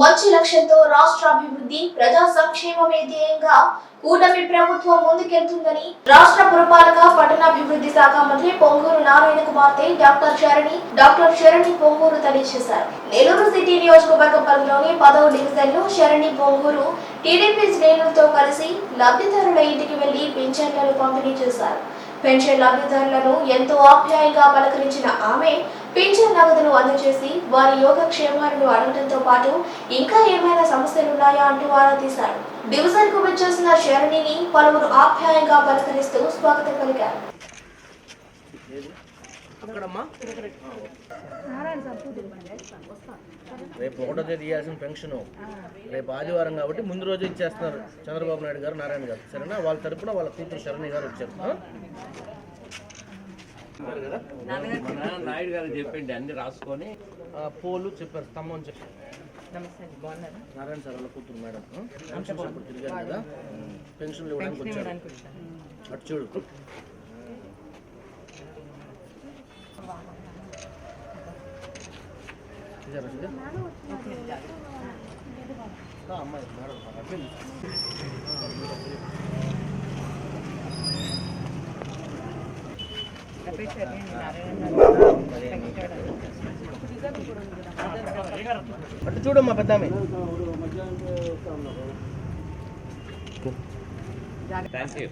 మంచి లక్ష్యంతో రాష్ట్ర అభివృద్ధి ప్రజా సంక్షేమమే ధ్యేయంగా కూటమి ప్రభుత్వం ముందుకెళ్తుందని రాష్ట్ర పురపాలక పట్టణాభివృద్ధి శాఖ మంత్రి పొంగూరు నారాయణ కుమార్తె డాక్టర్ శరణి పొంగూరు తెలియజేశారు. నెల్లూరు సిటీ నియోజకవర్గ పరిధిలోని 10వ డివిజన్లో శరణి పొంగూరు టీడీపీ శ్రేణులతో కలిసి లబ్ధిదారుల ఇంటికి వెళ్లి పింఛన్లను పంపిణీ చేశారు. పెన్షన్ లబ్ధిదారులను ఎంతో ఆప్యాయంగా పలకరించిన ఆమె పింఛన్ నగదును అందజేసి వారి యోగక్షేమాలను అడగడంతో పాటు ఇంకా ఏమైనా సమస్యలున్నాయా అంటూ ఆరా తీశారు. డివిజన్ కు వచ్చేసిన శరణిని పలువురు ఆప్యాయంగా పలకరిస్తూ స్వాగతం పలికారు. రేపు 1వ తేదీ ఇవ్వాల్సిన పెన్షన్ రేపు ఆదివారం కాబట్టి ముందు రోజు ఇచ్చేస్తున్నారు చంద్రబాబు నాయుడు గారు, నారాయణ గారు. సరేనా? వాళ్ళ తరపున వాళ్ళ కూతురు శరణి గారు వచ్చారు. నాయుడు గారు చెప్పండి అన్ని రాసుకొని పోలు చెప్పారు, స్తంభం చెప్పారు. నారాయణ సార్ వాళ్ళ కూతురు మేడం అప్పుడు తిరిగారు కదా, పెన్షన్లు ఇవ్వడానికి వచ్చారు. అటు చూడు. అమ్మాయి మేడం అటు చూడమ్మా పెద్దామె. Thank you.